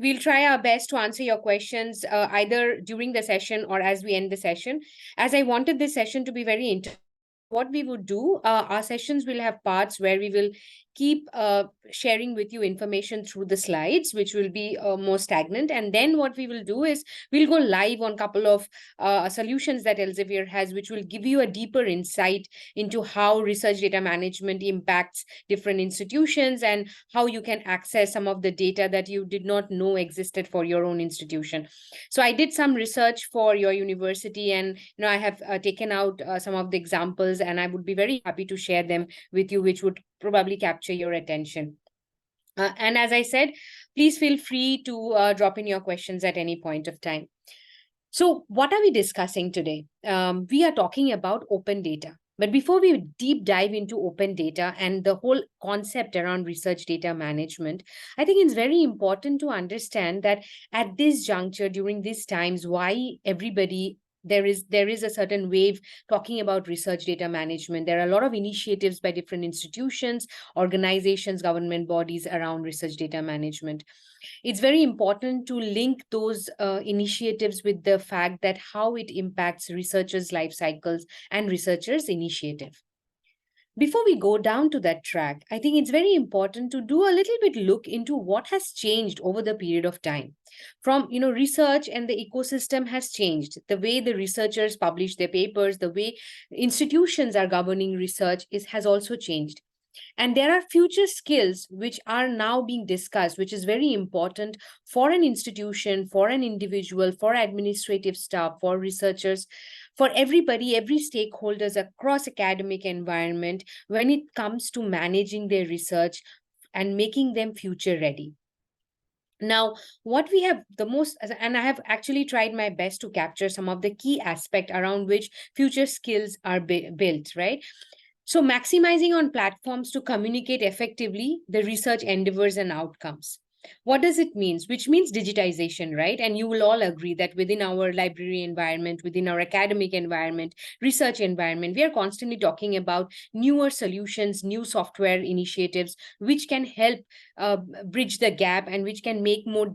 We'll try our best to answer your questions either during the session or as we end the session. As I wanted this session to be very interesting, what we would do, our sessions will have parts where we will keep sharing with you information through the slides, which will be more stagnant. And then what we will do is we'll go live on a couple of solutions that Elsevier has, which will give you a deeper insight into how research data management impacts different institutions and how you can access some of the data that you did not know existed for your own institution. So I did some research for your university, and I have taken out some of the examples, and I would be very happy to share them with you, which would probably capture your attention. And as I said, please feel free to drop in your questions at any point of time. So what are we discussing today? We are talking about open data. But before we deep dive into open data and the whole concept around research data management, I think it's very important to understand that at this juncture, during these times, why everybody there is a certain wave talking about research data management. There are a lot of initiatives by different institutions, organizations, government bodies around research data management. It's very important to link those initiatives with the fact that how it impacts researchers' life cycles and researchers' initiative. Before we go down to that track, I think it's very important to do a little bit look into what has changed over the period of time. From, research and the ecosystem has changed. The way the researchers publish their papers, the way institutions are governing research has also changed. And there are future skills which are now being discussed, which is very important for an institution, for an individual, for administrative staff, for researchers, for everybody, every stakeholders across academic environment when it comes to managing their research and making them future ready. Now, what we have the most, and I have actually tried my best to capture some of the key aspect around which future skills are built, right? So maximizing on platforms to communicate effectively the research endeavors and outcomes. What does it mean? Which means digitization, right? And you will all agree that within our library environment, within our academic environment, research environment, we are constantly talking about newer solutions, new software initiatives, which can help bridge the gap and which can make more,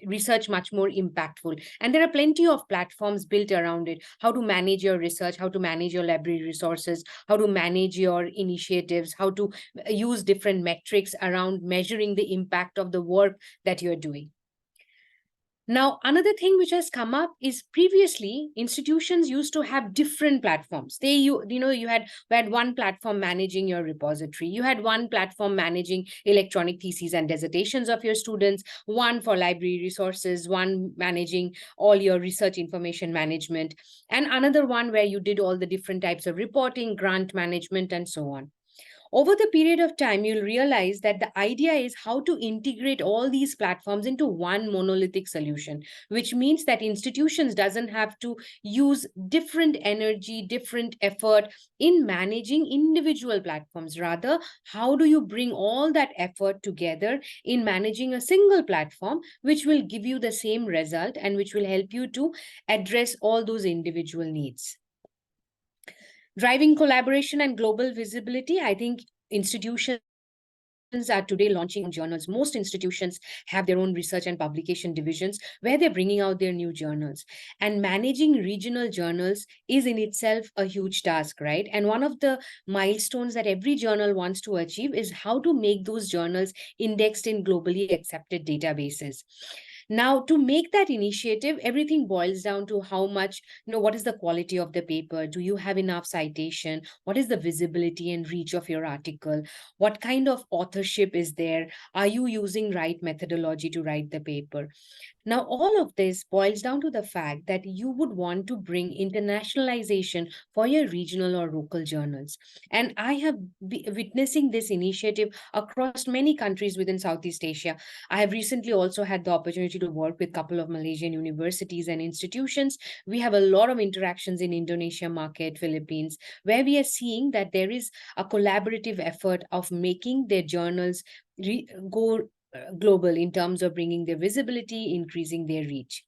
research much more impactful. And there are plenty of platforms built around it. How to manage your research, how to manage your library resources, how to manage your initiatives, how to use different metrics around measuring the impact of the work that you're doing. Now, another thing which has come up is previously institutions used to have different platforms. You had one platform managing your repository. You had one platform managing electronic theses and dissertations of your students, one for library resources, one managing all your research information management, and another one where you did all the different types of reporting, grant management, and so on. Over the period of time, you'll realize that the idea is how to integrate all these platforms into one monolithic solution, which means that institutions doesn't have to use different energy, different effort in managing individual platforms. Rather, how do you bring all that effort together in managing a single platform, which will give you the same result and which will help you to address all those individual needs. Driving collaboration and global visibility, I think institutions are today launching journals. Most institutions have their own research and publication divisions where they're bringing out their new journals. And managing regional journals is in itself a huge task, right? And one of the milestones that every journal wants to achieve is how to make those journals indexed in globally accepted databases. Now, to make that initiative, everything boils down to how much, what is the quality of the paper? Do you have enough citation? What is the visibility and reach of your article? What kind of authorship is there? Are you using right methodology to write the paper? Now, all of this boils down to the fact that you would want to bring internationalization for your regional or local journals. And I have been witnessing this initiative across many countries within Southeast Asia. I have recently also had the opportunity to work with a couple of Malaysian universities and institutions. We have a lot of interactions in Indonesia market, Philippines, where we are seeing that there is a collaborative effort of making their journals go global in terms of bringing their visibility, increasing their reach.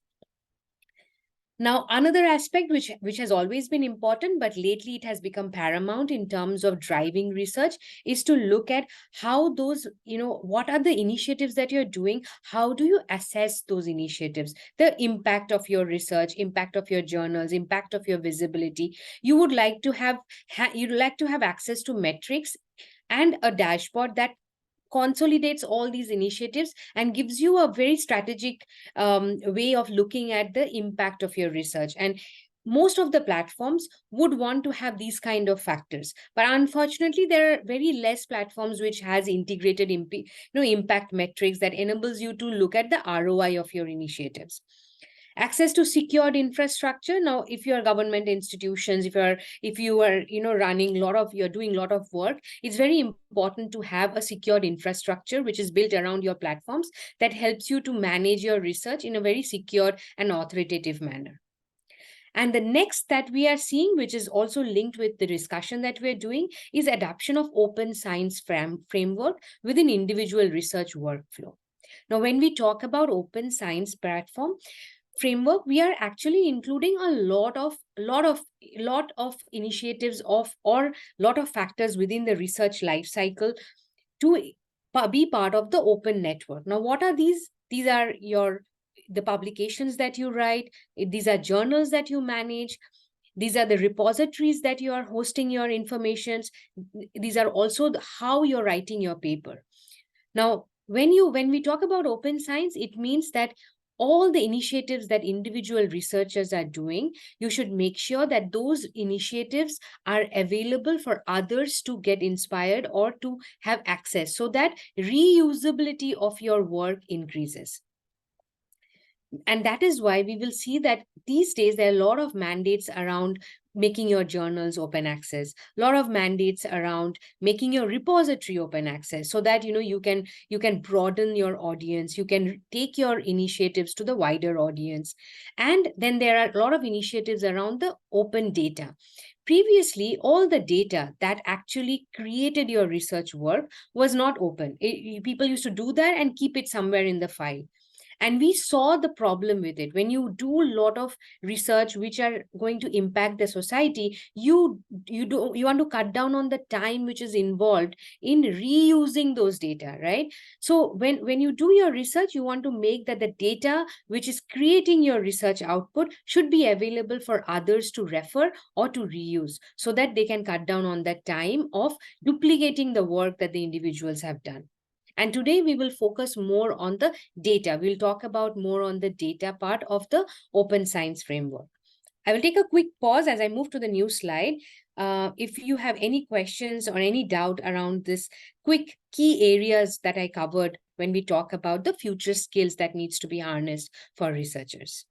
Now, another aspect which has always been important, but lately it has become paramount in terms of driving research, is to look at how those, what are the initiatives that you're doing? How do you assess those initiatives? The impact of your research, impact of your journals, impact of your visibility. You would like to have, you'd like to have access to metrics and a dashboard that consolidates all these initiatives and gives you a very strategic way of looking at the impact of your research. And most of the platforms would want to have these kind of factors, but unfortunately there are very less platforms which has integrated impact metrics that enables you to look at the ROI of your initiatives. Access to secured infrastructure. Now, if you are government institutions, if you are running a lot of, you're doing a lot of work, it's very important to have a secured infrastructure which is built around your platforms that helps you to manage your research in a very secure and authoritative manner. And the next that we are seeing, which is also linked with the discussion that we're doing, is adoption of open science framework within individual research workflow. Now, when we talk about open science platform framework, we are actually including a lot of initiatives of, or lot of factors within the research life cycle to be part of the open network. Now, what are these? These are the publications that you write. These are journals that you manage. These are the repositories that you are hosting your informations. These are also how you're writing your paper. Now, when we talk about open science, it means that all the initiatives that individual researchers are doing, you should make sure that those initiatives are available for others to get inspired or to have access, so that reusability of your work increases. And that is why we will see that these days there are a lot of mandates around making your journals open access, a lot of mandates around making your repository open access, so that you can broaden your audience, you can take your initiatives to the wider audience. And then there are a lot of initiatives around the open data. Previously, all the data that actually created your research work was not open. People used to do that and keep it somewhere in the file, and we saw the problem with it. When you do a lot of research which are going to impact the society, you want to cut down on the time which is involved in reusing those data, right? So when you do your research, you want to make that the data which is creating your research output should be available for others to refer or to reuse, so that they can cut down on that time of duplicating the work that the individuals have done. And today we will focus more on the data. We'll talk about more on the data part of the open science framework. I will take a quick pause as I move to the new slide. If you have any questions or any doubt around this quick key areas that I covered when we talk about the future skills that needs to be harnessed for researchers.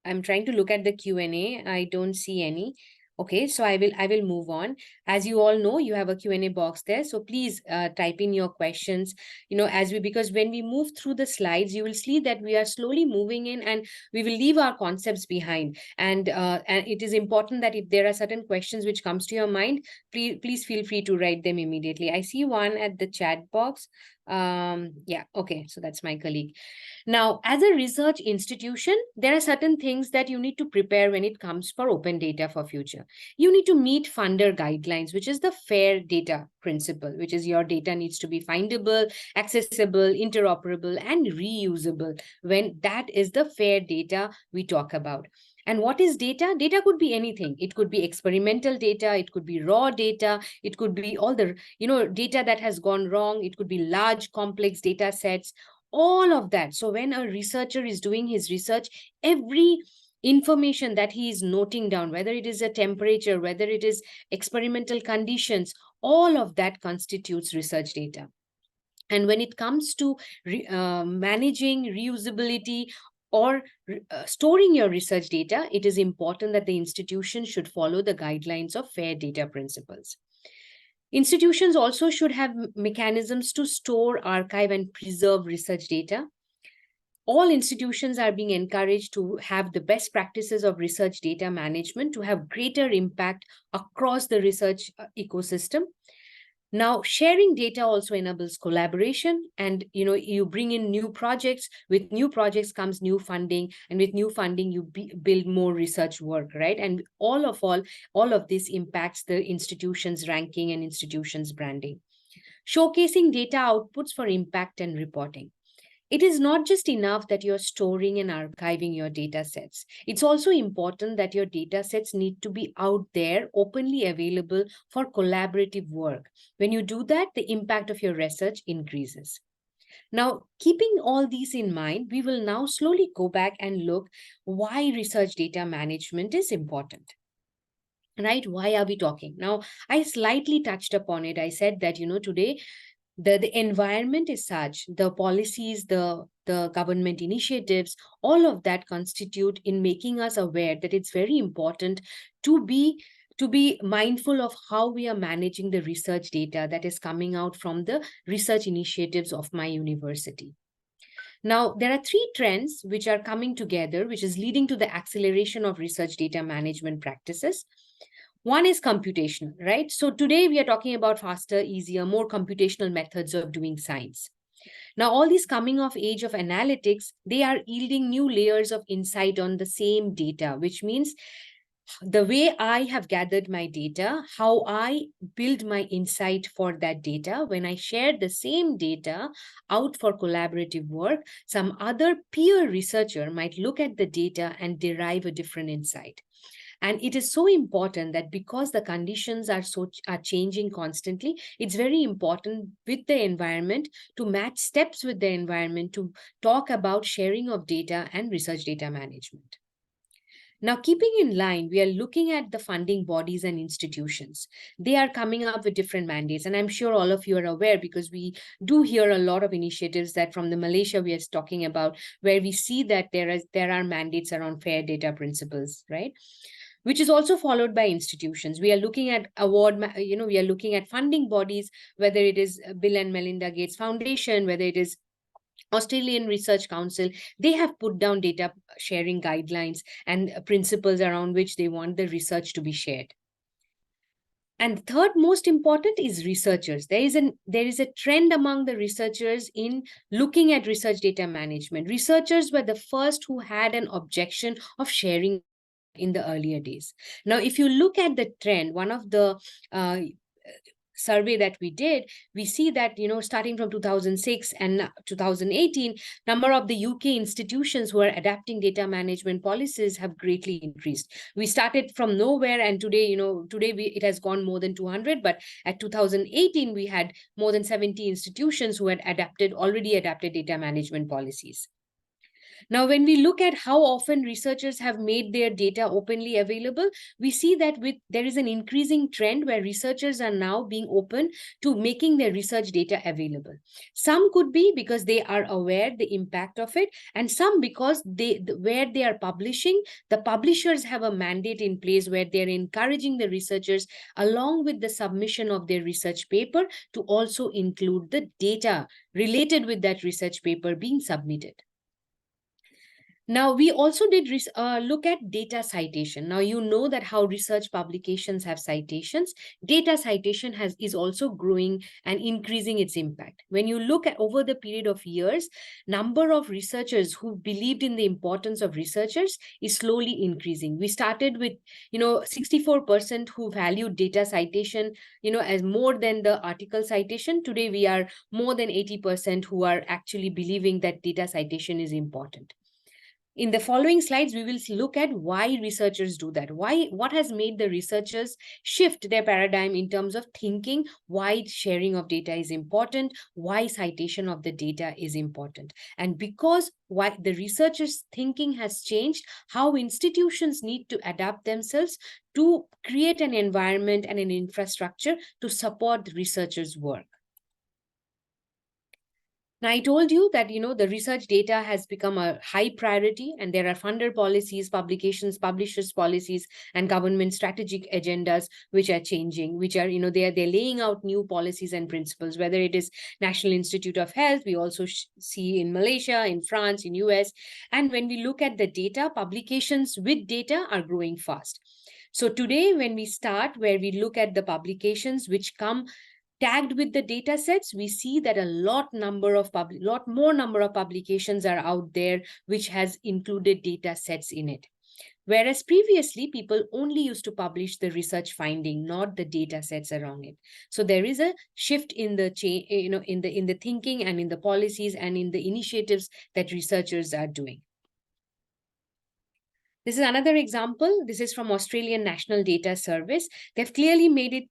I'm trying to look at the Q&A. I don't see any. Okay, so I will move on. As you all know, you have a Q&A box there. So please type in your questions, because when we move through the slides, you will see that we are slowly moving in and we will leave our concepts behind. And it is important that if there are certain questions which comes to your mind, please feel free to write them immediately. I see one at the chat box. Yeah, okay, so that's my colleague. Now, as a research institution, there are certain things that you need to prepare when it comes for open data for future. You need to meet funder guidelines, which is the fair data principle, which is your data needs to be findable, accessible, interoperable, and reusable. When that is the fair data we talk about. And what is data? Data could be anything. It could be experimental data. It could be raw data. It could be all the, data that has gone wrong. It could be large, complex data sets, all of that. So when a researcher is doing his research, every information that he is noting down, whether it is a temperature, whether it is experimental conditions, all of that constitutes research data. And when it comes to managing reusability or storing your research data, it is important that the institution should follow the guidelines of fair data principles. Institutions also should have mechanisms to store, archive, and preserve research data. All institutions are being encouraged to have the best practices of research data management to have greater impact across the research ecosystem. Now, sharing data also enables collaboration, and you bring in new projects. With new projects comes new funding, and with new funding, you build more research work, right? And all of this impacts the institution's ranking and institution's branding. Showcasing data outputs for impact and reporting. It is not just enough that you're storing and archiving your data sets. It's also important that your data sets need to be out there, openly available for collaborative work. When you do that, the impact of your research increases. Now, keeping all these in mind, we will now slowly go back and look why research data management is important. Right? Why are we talking? Now, I slightly touched upon it. I said that, today the environment is such, the policies, the government initiatives, all of that constitute in making us aware that it's very important to be mindful of how we are managing the research data that is coming out from the research initiatives of my university. Now, there are three trends which are coming together, which is leading to the acceleration of research data management practices. One is computational, right? So today we are talking about faster, easier, more computational methods of doing science. Now, all these coming of age of analytics, they are yielding new layers of insight on the same data, which means the way I have gathered my data, how I build my insight for that data, when I share the same data out for collaborative work, some other peer researcher might look at the data and derive a different insight. And it is so important that because the conditions are changing constantly, it's very important with the environment to match steps with the environment to talk about sharing of data and research data management. Now, keeping in line, we are looking at the funding bodies and institutions. They are coming up with different mandates. And I'm sure all of you are aware because we do hear a lot of initiatives that from the Malaysia we are talking about, where we see that there are mandates around fair data principles, right? Which is also followed by institutions. We are looking at we are looking at funding bodies, whether it is Bill and Melinda Gates Foundation, whether it is Australian Research Council. They have put down data sharing guidelines and principles around which they want the research to be shared. And third most important is researchers. There is a trend among the researchers in looking at research data management. Researchers were the first who had an objection of sharing in the earlier days. Now, if you look at the trend, one of the survey that we did, we see that, starting from 2006 and 2018, number of the UK institutions who are adapting data management policies have greatly increased. We started from nowhere, and today, it has gone more than 200, but at 2018, we had more than 70 institutions who had already adapted data management policies. Now, when we look at how often researchers have made their data openly available, we see that there is an increasing trend where researchers are now being open to making their research data available. Some could be because they are aware the impact of it, and some because where they are publishing, the publishers have a mandate in place where they're encouraging the researchers, along with the submission of their research paper, to also include the data related with that research paper being submitted. Now, we also did look at data citation. Now, you know that how research publications have citations. Data citation is also growing and increasing its impact. When you look at over the period of years, number of researchers who believed in the importance of researchers is slowly increasing. We started with, 64% who valued data citation, as more than the article citation. Today, we are more than 80% who are actually believing that data citation is important. In the following slides, we will look at why researchers do that. What has made the researchers shift their paradigm in terms of thinking why sharing of data is important, why citation of the data is important. And because why the researchers' thinking has changed, how institutions need to adapt themselves to create an environment and an infrastructure to support the researchers' work. Now, I told you that, the research data has become a high priority, and there are funder policies, publications, publishers policies, and government strategic agendas which are changing, which are, they're laying out new policies and principles, whether it is National Institute of Health, we also see in Malaysia, in France, in US. And when we look at the data, publications with data are growing fast. So today, when we start, where we look at the publications which come tagged with the data sets, we see that a lot more number of publications are out there which has included data sets in it. Whereas previously, people only used to publish the research finding, not the data sets around it. So there is a shift in the in the thinking and in the policies and in the initiatives that researchers are doing. This is another example. This is from Australian National Data Service. They've clearly made it,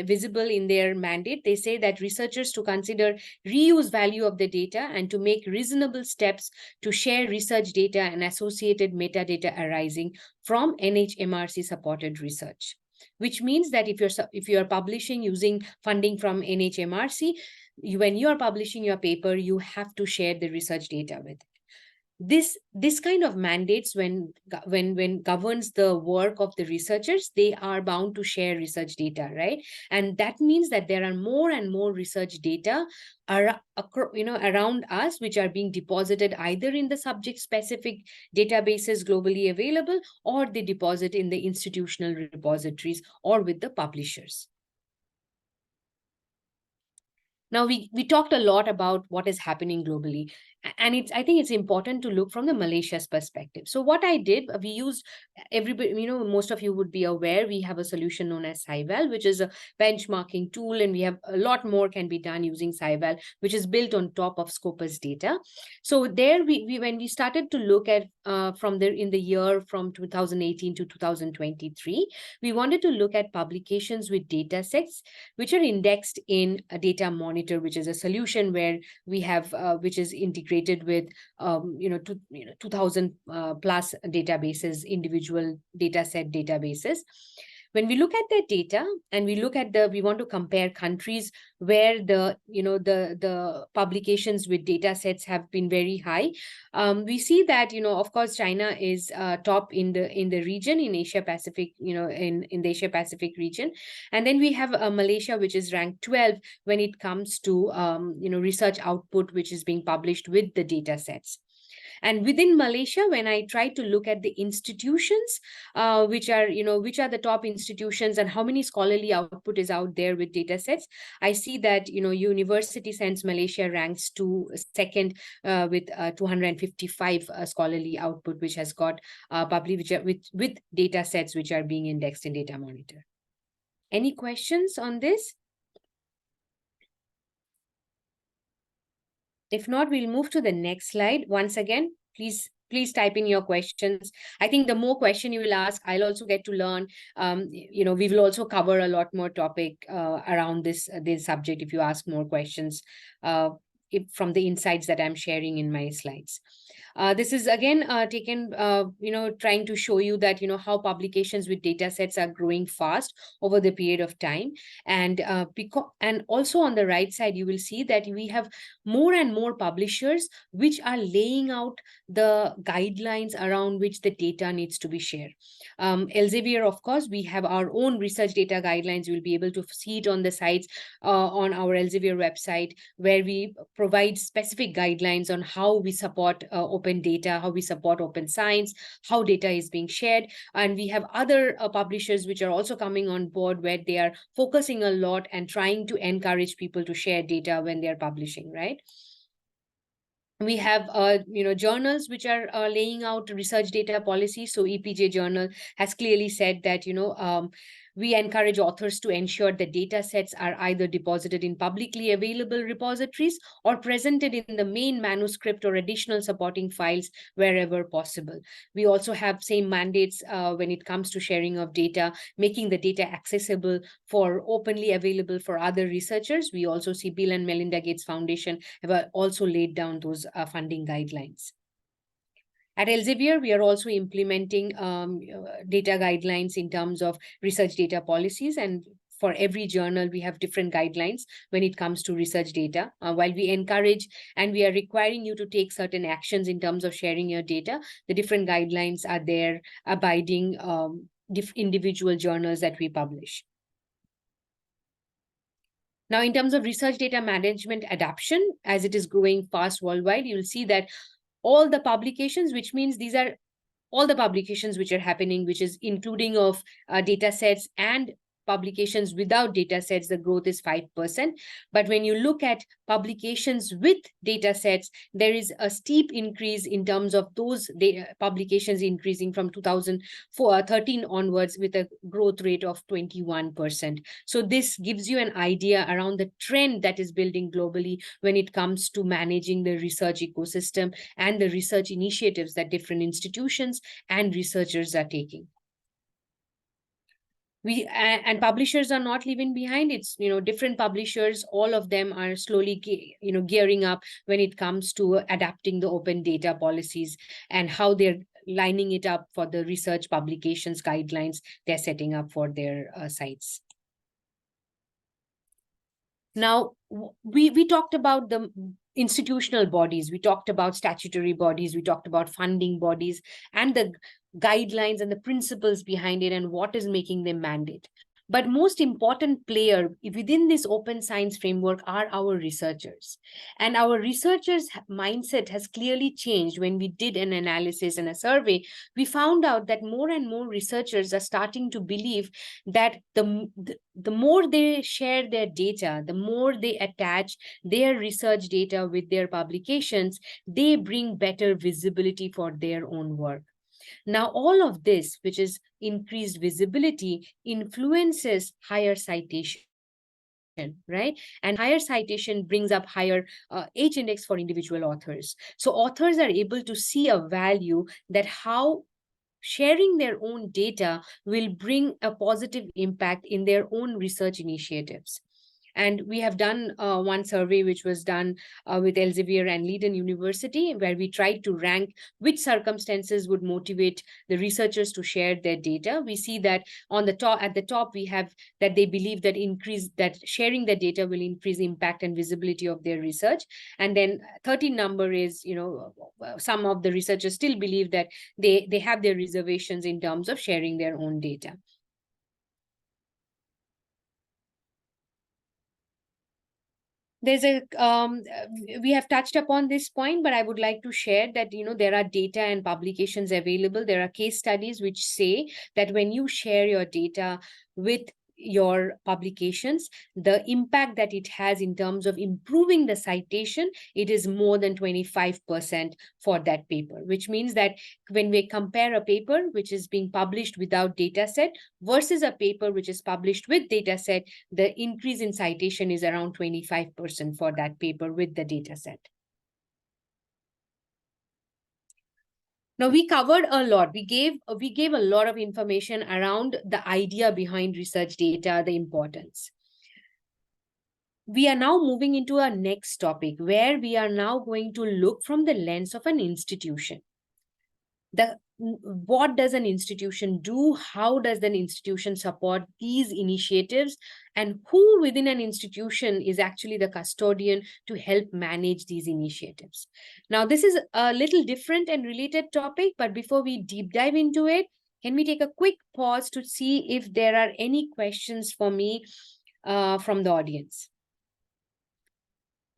visible in their mandate. They say that researchers to consider reuse value of the data and to make reasonable steps to share research data and associated metadata arising from NHMRC supported research. Which means that if you're publishing using funding from NHMRC, when you are publishing your paper, you have to share the research data with it. This kind of mandates, when governs the work of the researchers, they are bound to share research data, right? And that means that there are more and more research data around us, which are being deposited either in the subject specific databases globally available, or they deposit in the institutional repositories or with the publishers. Now, we talked a lot about what is happening globally, and I think it's important to look from the Malaysia's perspective. So what I did, we used everybody, most of you would be aware, we have a solution known as SciVal, which is a benchmarking tool, and we have a lot more can be done using SciVal, which is built on top of Scopus data. So there, we when we started to look at in the year from 2018 to 2023, we wanted to look at publications with data sets which are indexed in a data monitor, which is a solution where we have which is integrated with 2000 plus databases, individual data set databases. When we look at the data and we want to compare countries where the publications with data sets have been very high, we see that, of course, China is top in the region, in Asia Pacific, in the Asia Pacific region. And then we have Malaysia, which is ranked 12 when it comes to research output which is being published with the data sets. And within Malaysia, when I try to look at the institutions, which are the top institutions and how many scholarly output is out there with data sets, I see that, University Sense Malaysia ranks second with 255 scholarly output, which has got published with data sets which are being indexed in Data Monitor. Any questions on this? If not, we'll move to the next slide. Once again, please type in your questions. I think the more question you will ask, I'll also get to learn. We will also cover a lot more topic around this subject if you ask more questions from the insights that I'm sharing in my slides. This is again taken, trying to show you that, how publications with data sets are growing fast over the period of time. And also on the right side, you will see that we have more and more publishers which are laying out the guidelines around which the data needs to be shared. Elsevier, of course, we have our own research data guidelines. You'll be able to see it on the sites on our Elsevier website, where we provide specific guidelines on how we support open data, how we support open science, how data is being shared. And we have other publishers which are also coming on board, where they are focusing a lot and trying to encourage people to share data when they're publishing, right? We have journals which are laying out research data policies. So EPJ journal has clearly said that we encourage authors to ensure that data sets are either deposited in publicly available repositories or presented in the main manuscript or additional supporting files wherever possible. We also have same mandates when it comes to sharing of data, making the data accessible for openly available for other researchers. We also see Bill and Melinda Gates Foundation have also laid down those funding guidelines. At Elsevier, we are also implementing data guidelines in terms of research data policies, and for every journal, we have different guidelines when it comes to research data. While we encourage and we are requiring you to take certain actions in terms of sharing your data, the different guidelines are there abiding individual journals that we publish. Now, in terms of research data management adoption, as it is growing fast worldwide, you will see that all the publications, which means these are all the publications which are happening, which is including of data sets and publications without data sets, the growth is 5%. But when you look at publications with data sets, there is a steep increase in terms of those publications increasing from 2013 onwards with a growth rate of 21%. So this gives you an idea around the trend that is building globally when it comes to managing the research ecosystem and the research initiatives that different institutions and researchers are taking. And publishers are not leaving behind. It's, different publishers, all of them are slowly gearing up when it comes to adapting the open data policies and how they're lining it up for the research publications guidelines they're setting up for their sites. Now, we talked about the institutional bodies, we talked about statutory bodies, we talked about funding bodies, and the guidelines and the principles behind it and what is making them mandate. But most important player within this open science framework are our researchers. And our researchers' mindset has clearly changed. When we did an analysis and a survey, we found out that more and more researchers are starting to believe that the more they share their data, the more they attach their research data with their publications, they bring better visibility for their own work. Now, all of this, which is increased visibility, influences higher citation, right? And higher citation brings up higher H index for individual authors. So authors are able to see a value that how sharing their own data will bring a positive impact in their own research initiatives. And we have done one survey which was done with Elsevier and Leiden University, where we tried to rank which circumstances would motivate the researchers to share their data. We see that on the top, at the top, we have that they believe that sharing their data will increase impact and visibility of their research. And then 13 number is, some of the researchers still believe that they have their reservations in terms of sharing their own data. We have touched upon this point, but I would like to share that, there are data and publications available. There are case studies which say that when you share your data with your publications, the impact that it has in terms of improving the citation, it is more than 25% for that paper, which means that when we compare a paper which is being published without data set versus a paper which is published with data set, the increase in citation is around 25% for that paper with the data set. Now, we covered a lot. We gave a lot of information around the idea behind research data, the importance. We are now moving into our next topic, where we are now going to look from the lens of an institution. What does an institution do? How does an institution support these initiatives? And who within an institution is actually the custodian to help manage these initiatives? Now, this is a little different and related topic, but before we deep dive into it, can we take a quick pause to see if there are any questions for me from the audience?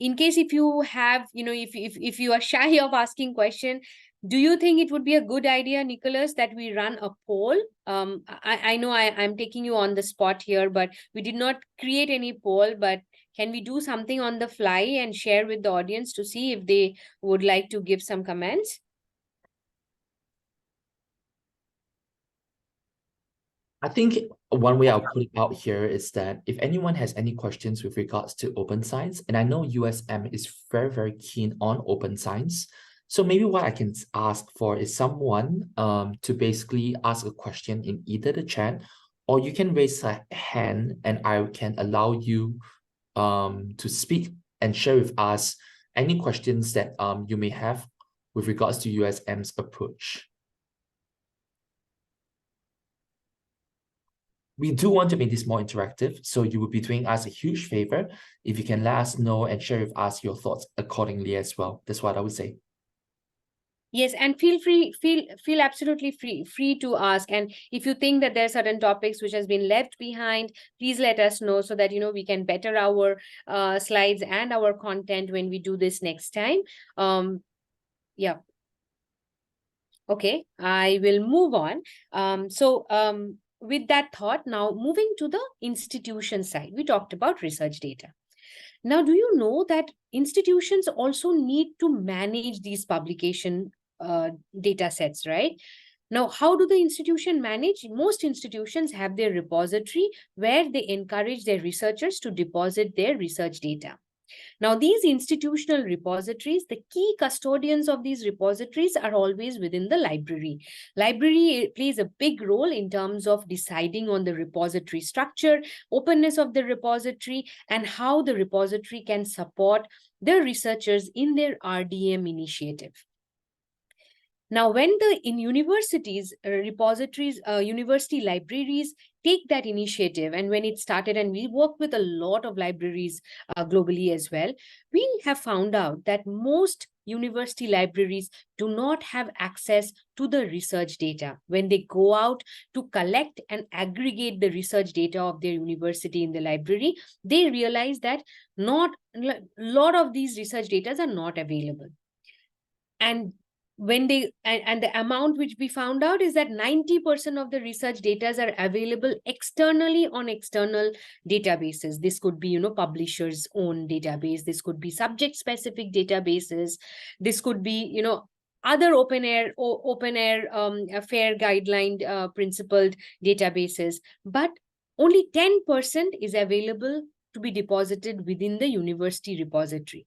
In case if you have, if you are shy of asking question, do you think it would be a good idea, Nicholas, that we run a poll? I know I'm taking you on the spot here, but we did not create any poll, but can we do something on the fly and share with the audience to see if they would like to give some comments? I think one way I'll put it out here is that if anyone has any questions with regards to open science, and I know USM is very, very keen on open science, so maybe what I can ask for is someone to basically ask a question in either the chat, or you can raise a hand and I can allow you to speak and share with us any questions that you may have with regards to USM's approach. We do want to make this more interactive, so you will be doing us a huge favor if you can let us know and share with us your thoughts accordingly as well. That's what I would say. Yes, and feel absolutely free to ask. And if you think that there are certain topics which has been left behind, please let us know so that we can better our slides and our content when we do this next time. Yeah. Okay, I will move on. with that thought, now moving to the institution side, we talked about research data. Now, do you know that institutions also need to manage these publication data sets, right? Now, how do the institution manage? Most institutions have their repository where they encourage their researchers to deposit their research data. Now, these institutional repositories, the key custodians of these repositories are always within the library. Library plays a big role in terms of deciding on the repository structure, openness of the repository, and how the repository can support the researchers in their RDM initiative. Now, when the in universities, repositories, university libraries take that initiative, and when it started, and we work with a lot of libraries globally as well, we have found out that most university libraries do not have access to the research data. When they go out to collect and aggregate the research data of their university in the library, they realize that not a lot of these research data are not available. And when they and the amount which we found out is that 90% of the research data are available externally on external databases. This could be, publishers own database, this could be subject specific databases, this could be, other open air fair guideline principled databases, but only 10% is available to be deposited within the university repository,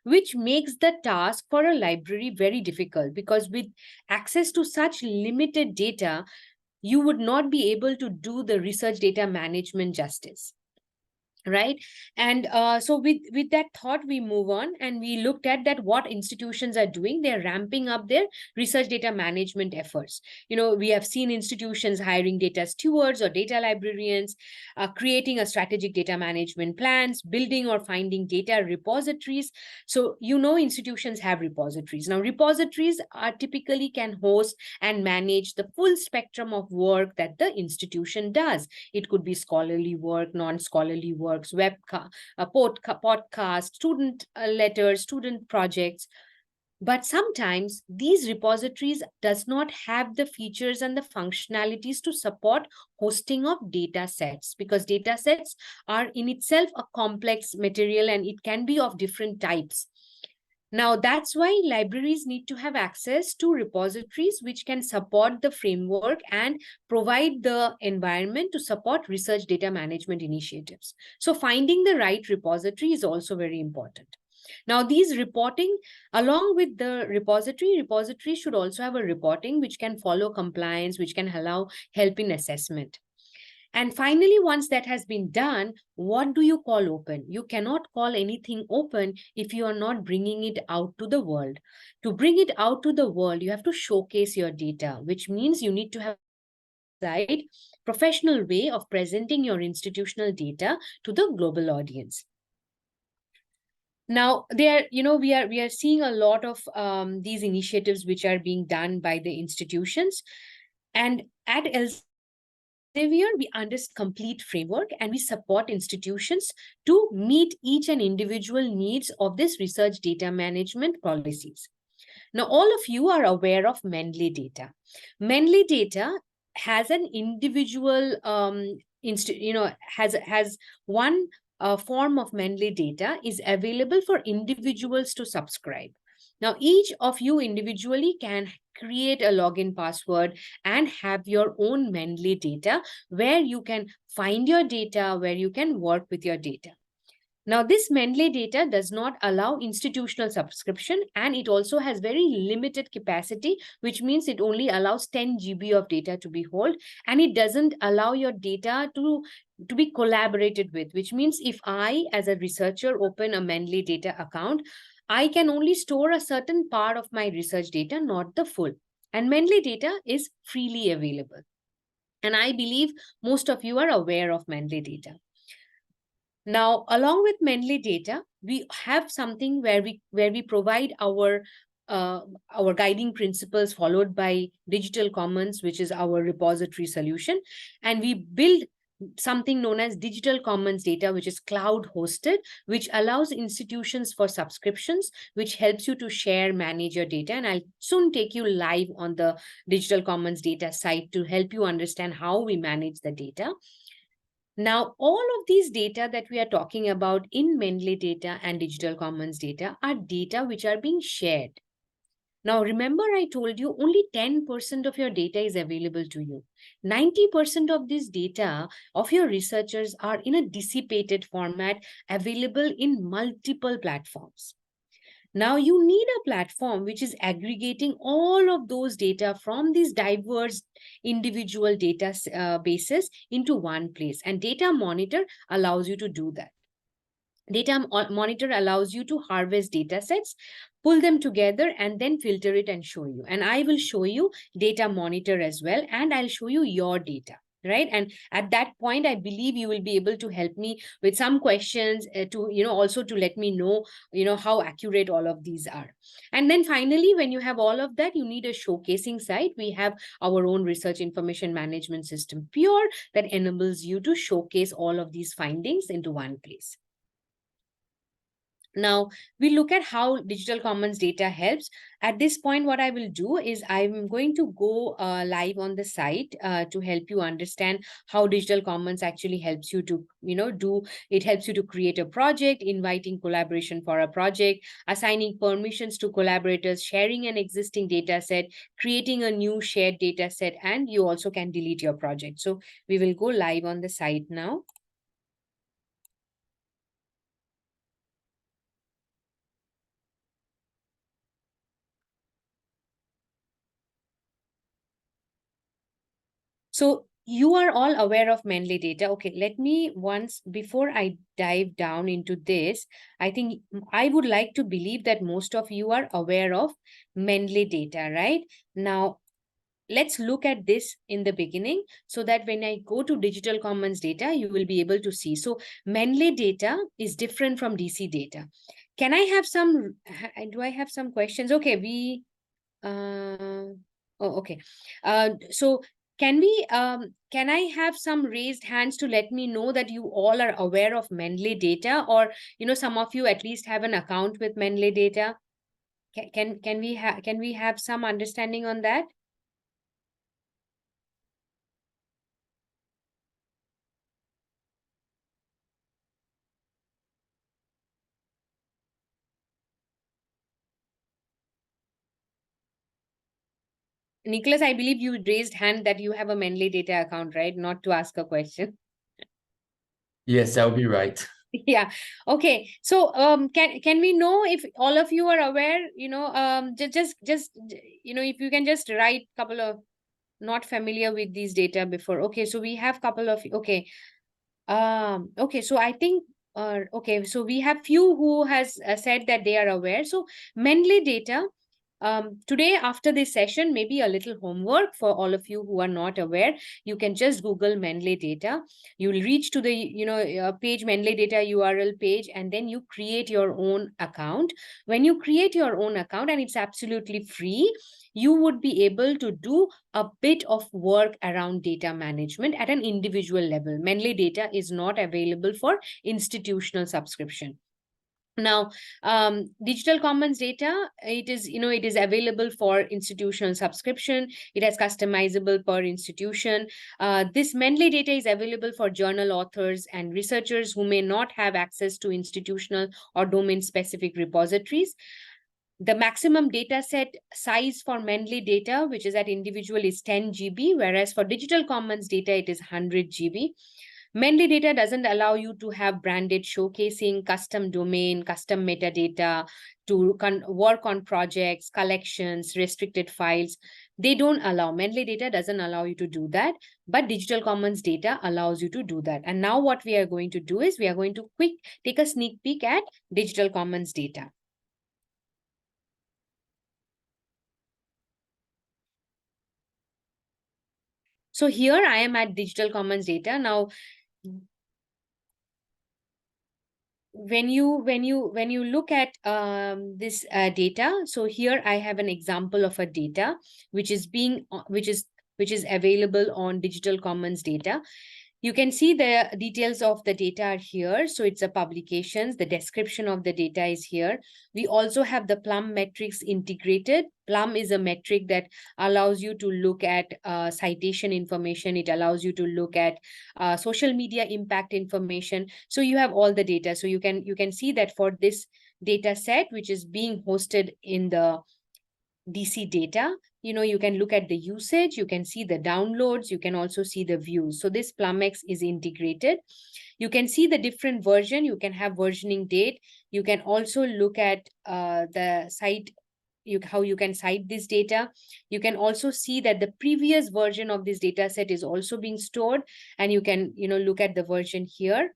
which makes the task for a library very difficult, because with access to such limited data, you would not be able to do the research data management justice. Right. And so with that thought, we move on and we looked at that what institutions are doing. They're ramping up their research data management efforts. We have seen institutions hiring data stewards or data librarians, creating a strategic data management plans, building or finding data repositories. So institutions have repositories. Now repositories are typically can host and manage the full spectrum of work that the institution does. It could be scholarly work, non-scholarly works, podcast, student letters, student projects. But sometimes these repositories does not have the features and the functionalities to support hosting of data sets, because data sets are in itself a complex material and it can be of different types. Now, that's why libraries need to have access to repositories which can support the framework and provide the environment to support research data management initiatives. So finding the right repository is also very important. Now, these reporting, along with the repository should also have a reporting which can follow compliance, which can allow help in assessment. And finally, once that has been done, what do you call open? You cannot call anything open if you are not bringing it out to the world. To bring it out to the world, you have to showcase your data, which means you need to have a professional way of presenting your institutional data to the global audience. Now, we are seeing a lot of these initiatives which are being done by the institutions, and at Elsevier, we understand complete framework and we support institutions to meet each and individual needs of this research data management policies. Now, all of you are aware of Mendeley Data. Mendeley Data has an individual, has one form of Mendeley Data is available for individuals to subscribe. Now, each of you individually can create a login password and have your own Mendeley Data where you can find your data, where you can work with your data. Now, this Mendeley Data does not allow institutional subscription, and it also has very limited capacity, which means it only allows 10 GB of data to be held, and it doesn't allow your data to be collaborated with, which means if I, as a researcher, open a Mendeley Data account, I can only store a certain part of my research data, not the full. And Mendeley Data is freely available. And I believe most of you are aware of Mendeley Data. Now, along with Mendeley Data, we have something where we provide our guiding principles followed by Digital Commons, which is our repository solution, and we build something known as digital commons data, which is cloud hosted, which allows institutions for subscriptions, which helps you to share, manage your data. And I'll soon take you live on the digital commons data site to help you understand how we manage the data. Now, all of these data that we are talking about in Mendeley data and digital commons data are data which are being shared. Now, remember I told you only 10% of your data is available to you. 90% of this data of your researchers are in a dissipated format available in multiple platforms. Now you need a platform which is aggregating all of those data from these diverse individual data bases into one place. And Data Monitor allows you to do that. Data Monitor allows you to harvest data sets, pull them together, and then filter it and show you. And I will show you Data Monitor as well, and I'll show you your data, right? And at that point, I believe you will be able to help me with some questions to, also to let me know, how accurate all of these are. And then finally, when you have all of that, you need a showcasing site. We have our own research information management system, Pure, that enables you to showcase all of these findings into one place. Now, we look at how digital commons data helps. At this point, what I will do is I'm going to go live on the site to help you understand how digital commons actually helps you to, it helps you to create a project, inviting collaboration for a project, assigning permissions to collaborators, sharing an existing data set, creating a new shared data set, and you also can delete your project. So we will go live on the site now. So you are all aware of Mendeley data. Okay, let me once, before I dive down into this, I think I would like to believe that most of you are aware of Mendeley data, right? Now, let's look at this in the beginning so that when I go to digital commons data, you will be able to see. So Mendeley data is different from DC data. Can I have some, do I have some questions? Okay, okay. So can I have some raised hands to let me know that you all are aware of Mendeley data, or, some of you at least have an account with Mendeley data? Can we have some understanding on that? Nicholas, I believe you raised hand that you have a Mendeley data account, right? Not to ask a question. Yes, that would be right. Yeah. Okay. So can we know if all of you are aware, just if you can just write couple of not familiar with these data before. Okay, so we have couple of okay. Okay, so I think okay, so we have few who has said that they are aware. So Mendeley data, today after this session, maybe a little homework for all of you who are not aware. You can just Google Mendeley data. You will reach to the page, Mendeley data URL page, and then you create your own account. When you create your own account, and it's absolutely free, you would be able to do a bit of work around data management at an individual level. Mendeley data is not available for institutional subscription. Now, digital commons data, it is available for institutional subscription. It has customizable per institution. This Mendeley data is available for journal authors and researchers who may not have access to institutional or domain specific repositories. The maximum data set size for Mendeley data, which is at individual, is 10 GB, whereas for digital commons data, it is 100 GB. Mendeley data doesn't allow you to have branded showcasing, custom domain, custom metadata, to work on projects, collections, restricted files. They don't allow, Mendeley data doesn't allow you to do that, but digital commons data allows you to do that. And now what we are going to do is we are going to take a sneak peek at digital commons data. So here I am at digital commons data. Now, when you look at this data, so here I have an example of a data which is available on digital commons data. You can see the details of the data are here. So it's a publications, the description of the data is here. We also have the Plum metrics integrated. Plum is a metric that allows you to look at citation information. It allows you to look at social media impact information. So you have all the data. So you can see that for this data set, which is being hosted in the DC data, you can look at the usage, you can see the downloads, you can also see the views. So this PlumX is integrated. You can see the different version, you can have versioning date. You can also look at the site, how you can cite this data. You can also see that the previous version of this data set is also being stored, and you can look at the version here.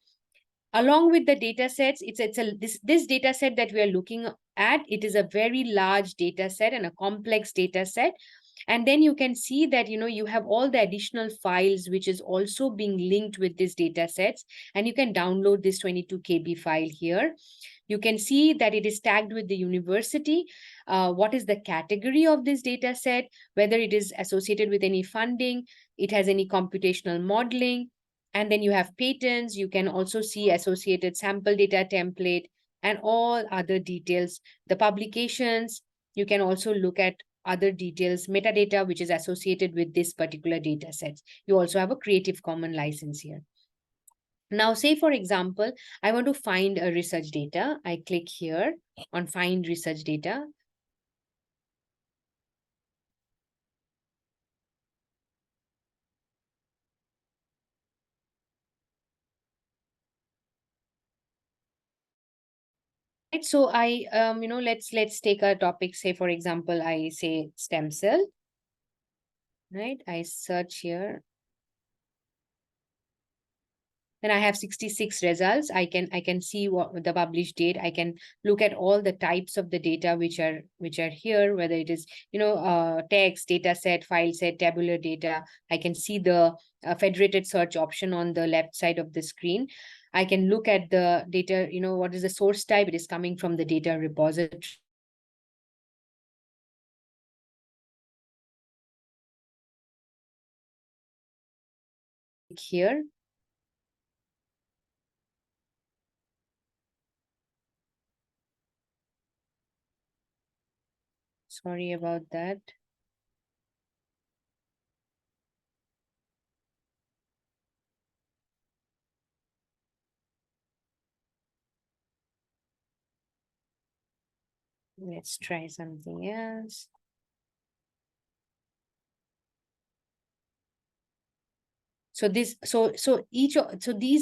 Along with the data sets, this data set that we are looking at, it is a very large data set and a complex data set. And then you can see that you have all the additional files which is also being linked with these data sets, and you can download this 22 KB file here. You can see that it is tagged with the university, what is the category of this data set, whether it is associated with any funding, it has any computational modeling. And then you have patents. You can also see associated sample data template and all other details. The publications, you can also look at other details, metadata, which is associated with this particular data sets. You also have a Creative Commons license here. Now, say, for example, I want to find a research data. I click here on Find Research Data. So I, let's take a topic. Say, for example, I say stem cell, right? I search here. Then I have 66 results. I can see what the published date. I can look at all the types of the data which are here, whether it is text, data set, file set, tabular data. I can see the federated search option on the left side of the screen. I can look at the data, what is the source type? It is coming from the data repository. Here. Sorry about that. Let's try something else. So these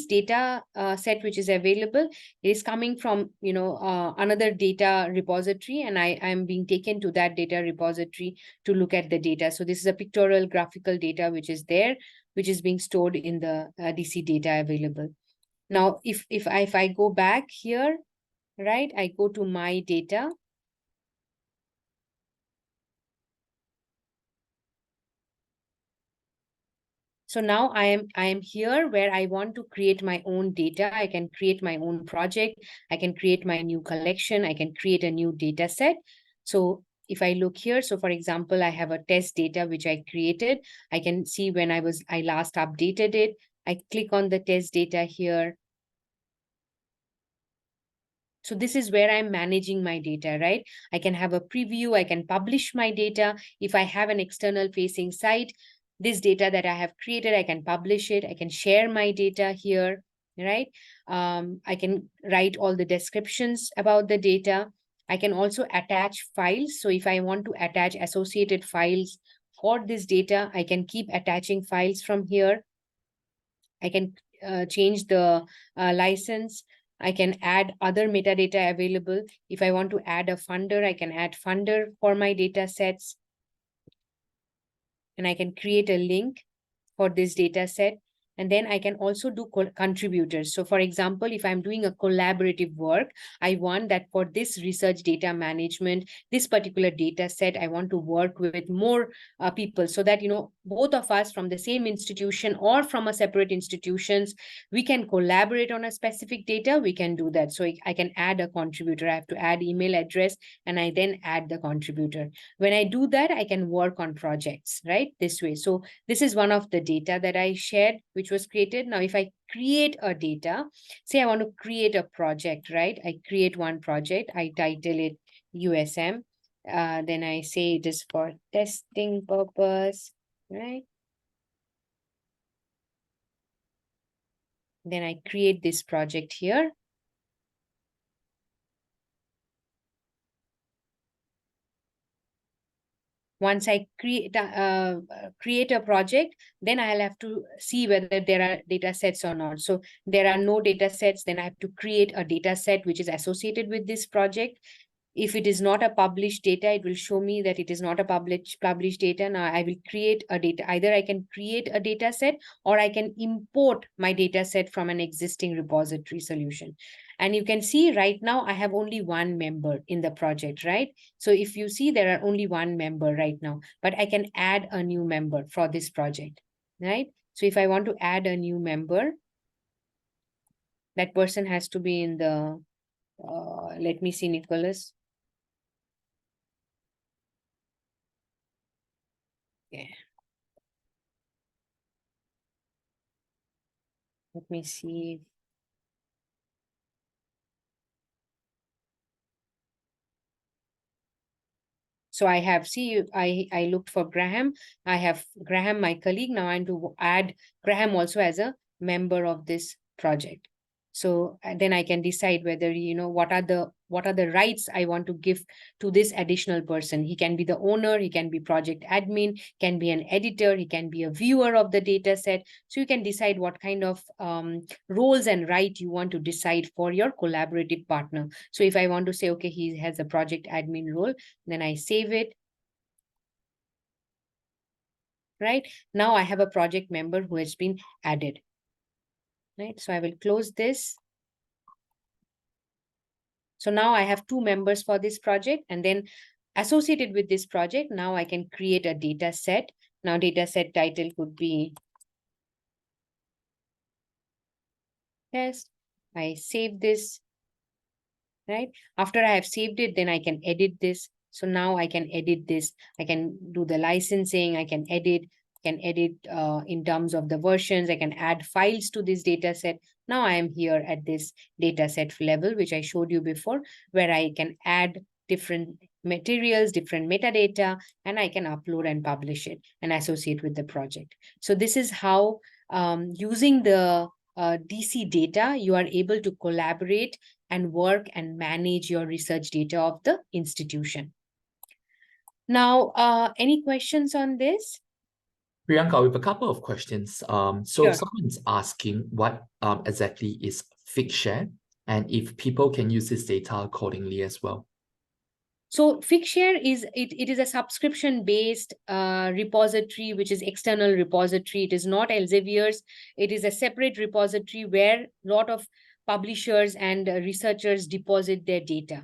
data set which is available is coming from another data repository, and I'm being taken to that data repository to look at the data. So this is a pictorial graphical data which is there, which is being stored in the DC data available. Now, if I go back here, right, I go to my data. So now I am here where I want to create my own data. I can create my own project. I can create my new collection. I can create a new data set. So if I look here, so for example, I have a test data which I created. I can see when I last updated it. I click on the test data here. So this is where I'm managing my data, right? I can have a preview. I can publish my data. If I have an external facing site, this data that I have created, I can publish it. I can share my data here, right? I can write all the descriptions about the data. I can also attach files. So if I want to attach associated files for this data, I can keep attaching files from here. I can change the license. I can add other metadata available. If I want to add a funder, I can add funder for my data sets. And I can create a link for this data set. And then I can also do contributors. So for example, if I'm doing a collaborative work, I want that for this research data management, this particular data set, I want to work with more people so that, both of us from the same institution or from a separate institutions, we can collaborate on a specific data, we can do that. So I can add a contributor. I have to add email address and I then add the contributor. When I do that, I can work on projects, right? This way. So this is one of the data that I shared, which which was created. Now, if I create a data, say I want to create a project, right? I create one project, I title it USM. Then I say it is for testing purpose, right? Then I create this project here. Once I create a project, then I'll have to see whether there are data sets or not. So there are no data sets, then I have to create a data set which is associated with this project. If it is not a published data, it will show me that it is not a published data. Now I will create a data. Either I can create a data set or I can import my data set from an existing repository solution. And you can see right now I have only one member in the project, right? So if you see, there are only one member right now, but I can add a new member for this project, right? So if I want to add a new member, that person has to be in the, let me see, Nicholas. Yeah. Let me see. So I have, see, I looked for Graham. I have Graham, my colleague. Now I'm to add Graham also as a member of this project. So then I can decide whether, what are the rights I want to give to this additional person. He can be the owner, he can be project admin, can be an editor, he can be a viewer of the data set. So you can decide what kind of roles and right you want to decide for your collaborative partner. So if I want to say, okay, he has a project admin role, then I save it. Right now I have a project member who has been added. Right, so I will close this. So now I have two members for this project, and then associated with this project, now I can create a data set. Now data set title could be test. I save this, right? After I have saved it, then I can edit this. So now I can edit this. I can do the licensing, I can edit in terms of the versions, I can add files to this data set. Now I am here at this data set level, which I showed you before, where I can add different materials, different metadata, and I can upload and publish it and associate with the project. So this is how using the DC data, you are able to collaborate and work and manage your research data of the institution. Now, any questions on this? Priyanka, we have a couple of questions. So Sure. someone's asking what exactly is Figshare, and if people can use this data accordingly as well. So Figshare it is a subscription-based repository, which is external repository. It is not Elsevier's. It is a separate repository where a lot of publishers and researchers deposit their data.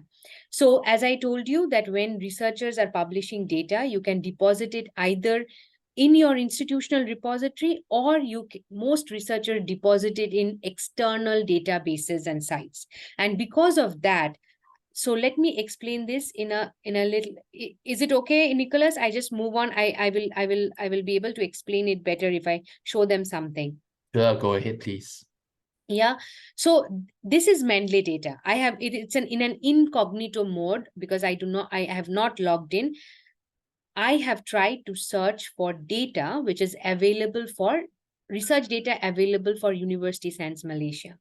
So as I told you that when researchers are publishing data, you can deposit it either in your institutional repository, or most researchers deposit it in external databases and sites. And because of that, so let me explain this in a little. Is it okay, Nicholas? I just move on. I will be able to explain it better if I show them something. Sure, go ahead, please. Yeah. So this is Mendeley Data. I have it. It's in an incognito mode because I have not logged in. I have tried to search for data which is available for research data available for University Science Malaysia.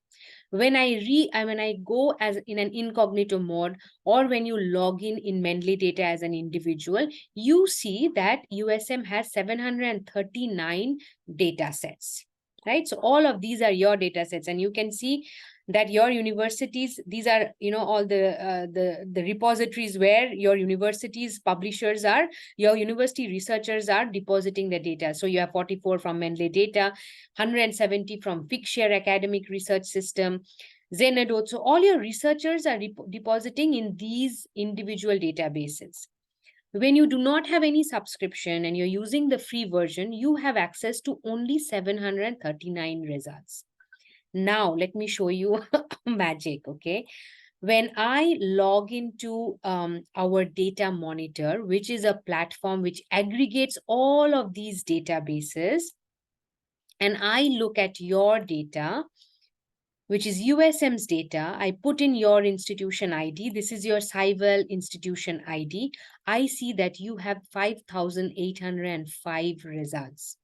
When I go as in an incognito mode, or when you log in Mendeley Data as an individual, you see that USM has 739 data sets, right? So all of these are your data sets, and you can see that your universities, these are, all the repositories where your universities publishers are, your university researchers are depositing the data. So you have 44 from Mendeley Data, 170 from Figshare Academic Research System, Zenodot. So all your researchers are depositing in these individual databases. When you do not have any subscription and you're using the free version, you have access to only 739 results. Now, let me show you magic, okay? When I log into our data monitor, which is a platform which aggregates all of these databases, and I look at your data, which is USM's data, I put in your institution ID. This is your SciVal institution ID. I see that you have 5,805 results.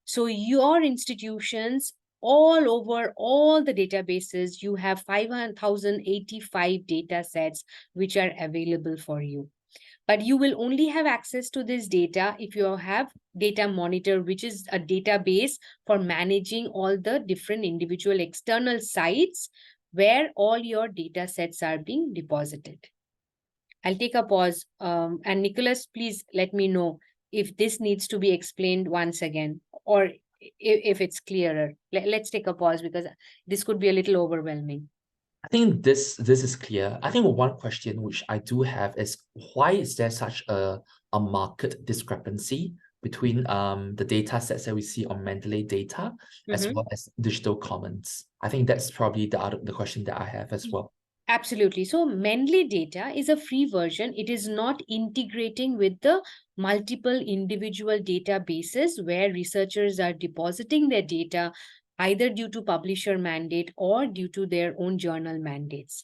So your institutions all over all the databases, you have 5,085 data sets which are available for you. But you will only have access to this data if you have Data Monitor, which is a database for managing all the different individual external sites where all your data sets are being deposited. I'll take a pause. And Nicholas, please let me know if this needs to be explained once again, or if it's clearer. Let's take a pause because this could be a little overwhelming. I think this is clear. I think one question which I do have is why is there such a market discrepancy between the data sets that we see on Mendeley Data as well as Digital Commons? I think that's probably the question that I have as well. Absolutely. So Mendeley Data is a free version. It is not integrating with the multiple individual databases where researchers are depositing their data either due to publisher mandate or due to their own journal mandates.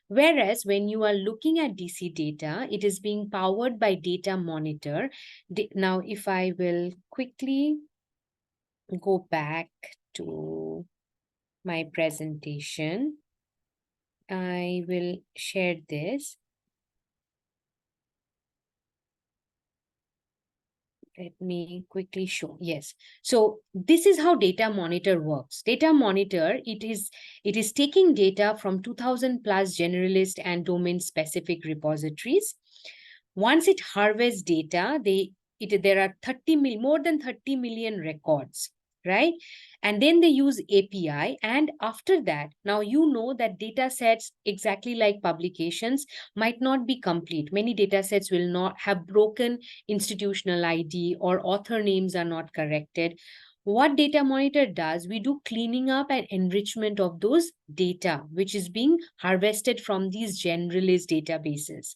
Whereas when you are looking at DC data, it is being powered by Data Monitor. Now, if I will quickly go back to my presentation, I will share this. Let me quickly show. Yes. So this is how Data Monitor works. Data Monitor, it is taking data from 2000 plus generalist and domain specific repositories. Once it harvests data, there are more than 30 million records, right? And then they use API. And after that, now you know that data sets, exactly like publications, might not be complete. Many data sets will not have broken institutional ID, or author names are not corrected. What Data Monitor does, we do cleaning up and enrichment of those data, which is being harvested from these generalist databases.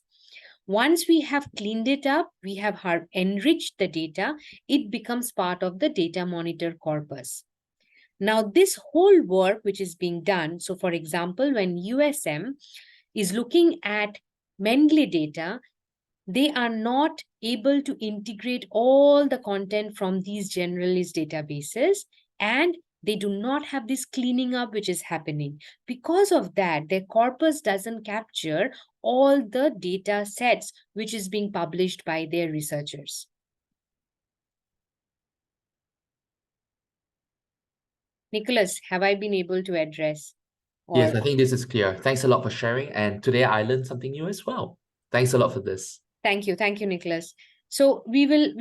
Once we have cleaned it up, we have enriched the data, it becomes part of the Data Monitor corpus. Now, this whole work which is being done, so for example, when USM is looking at Mendeley data, they are not able to integrate all the content from these generalist databases, and they do not have this cleaning up which is happening. Because of that, their corpus doesn't capture all the data sets which is being published by their researchers. Nicholas, have I been able to address? Yes, I think this is clear. Thanks a lot for sharing. And today I learned something new as well. Thanks a lot for this. Thank you, Nicholas. So we will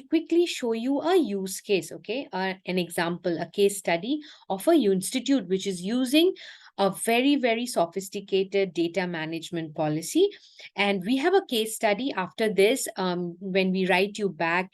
quickly show you a use case, okay? An example, a case study of a institute which is using a very sophisticated data management policy. And we have a case study after this. When we write you back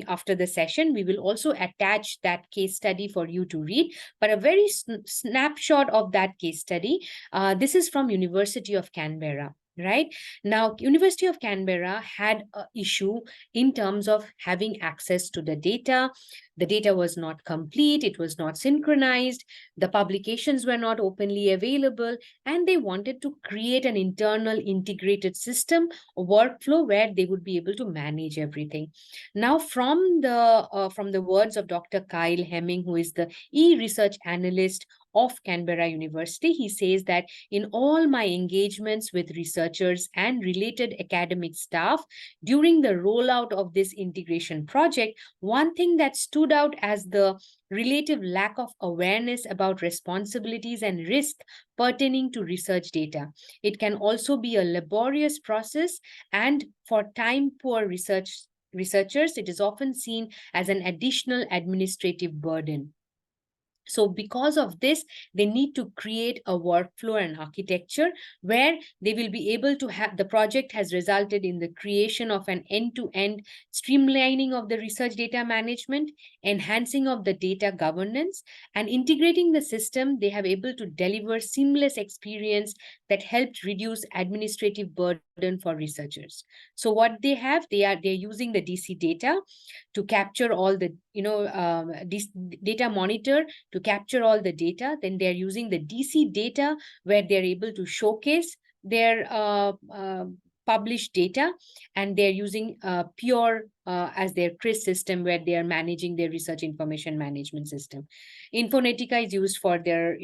after the session, we will also attach that case study for you to read. But a very snapshot of that case study. This is from University of Canberra. Right now, University of Canberra had an issue in terms of having access to the data. The data was not complete, it was not synchronized, the publications were not openly available, and they wanted to create an internal integrated system, a workflow where they would be able to manage everything. Now, from the words of Dr. Kyle Hemming, who is the e-research analyst of Canberra University, he says that in all my engagements with researchers and related academic staff during the rollout of this integration project, one thing that stood out as the relative lack of awareness about responsibilities and risk pertaining to research data. It can also be a laborious process, and for time-poor researchers, it is often seen as an additional administrative burden. So because of this, they need to create a workflow and architecture where they will be able to have, the project has resulted in the creation of an end-to-end streamlining of the research data management, enhancing of the data governance, and integrating the system. They have able to deliver seamless experience that helped reduce administrative burden for researchers. So what they have, they're using the DC data to capture all the, data monitor to capture all the data. Then they're using the DC data where they're able to showcase their published data, and they're using Pure as their CRIS system where they are managing their research information management system. Infonetica is used for their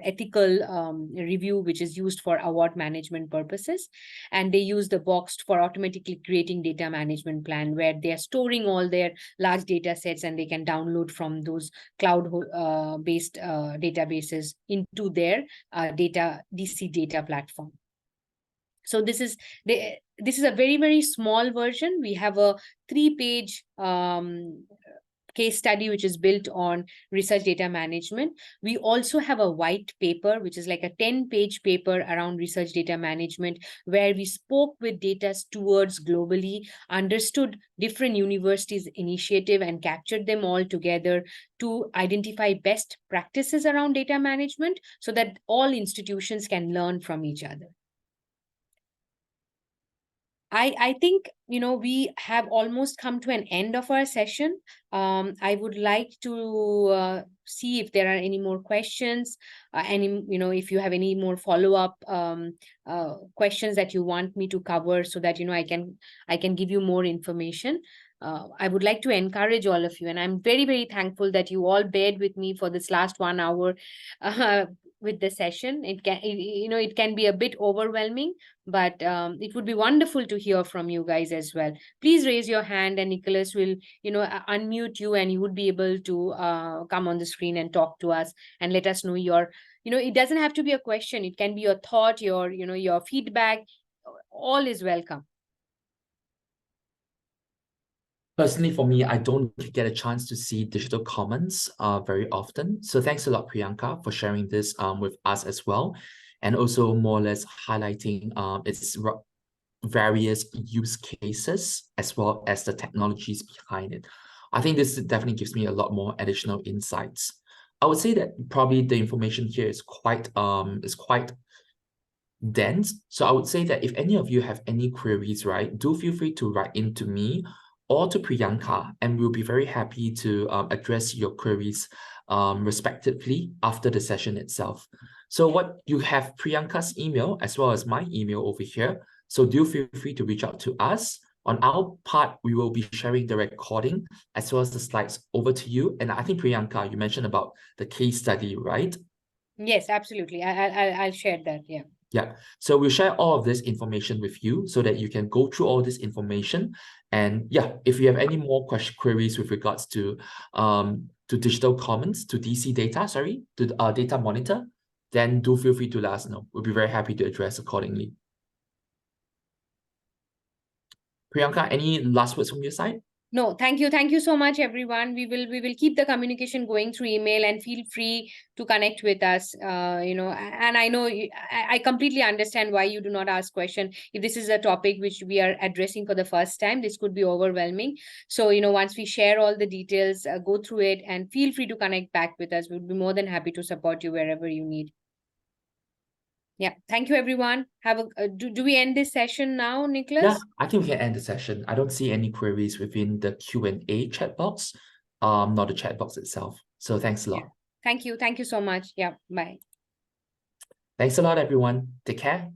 ethical review, which is used for award management purposes, and they use the Boxed for automatically creating data management plan where they are storing all their large data sets and they can download from those cloud based databases into their data DC data platform. So this is a very, very small version. We have a 3-page case study which is built on research data management. We also have a white paper, which is like a 10-page paper around research data management, where we spoke with data stewards globally, understood different universities' initiative and captured them all together to identify best practices around data management so that all institutions can learn from each other. I think, we have almost come to an end of our session. I would like to see if there are any more questions, if you have any more follow-up questions that you want me to cover so that, I can give you more information. I would like to encourage all of you, and I'm very, very thankful that you all bared with me for this last 1 hour with the session. It can be a bit overwhelming, but it would be wonderful to hear from you guys as well. Please raise your hand and Nicholas will, unmute you, and you would be able to come on the screen and talk to us and let us know your, it doesn't have to be a question. It can be your thought, your feedback. All is welcome. Personally, for me, I don't get a chance to see digital comments very often. So thanks a lot, Priyanka, for sharing this with us as well. And also more or less highlighting its various use cases as well as the technologies behind it. I think this definitely gives me a lot more additional insights. I would say that probably the information here is quite dense. So I would say that if any of you have any queries, right, do feel free to write into me or to Priyanka, and we'll be very happy to address your queries respectively after the session itself. So what you have Priyanka's email as well as my email over here. So do feel free to reach out to us. On our part, we will be sharing the recording as well as the slides over to you. And I think Priyanka, you mentioned about the case study, right? Yes, absolutely. I'll share that. Yeah. Yeah, so we'll share all of this information with you so that you can go through all this information. And yeah, if you have any more queries with regards to digital commons, to DC data, to data monitor, then do feel free to let us know. We'll be very happy to address accordingly. Priyanka, any last words from your side? No, thank you. Thank you so much, everyone. We will keep the communication going through email, and feel free to connect with us. And I know I completely understand why you do not ask question. If this is a topic which we are addressing for the first time, this could be overwhelming. So, once we share all the details, go through it and feel free to connect back with us. We'll be more than happy to support you wherever you need. Yeah, thank you, everyone. Do we end this session now, Nicholas? Yeah, I think we can end the session. I don't see any queries within the Q&A chat box, not the chat box itself. So thanks a lot. Yeah. Thank you. Thank you so much. Yeah, bye. Thanks a lot, everyone. Take care.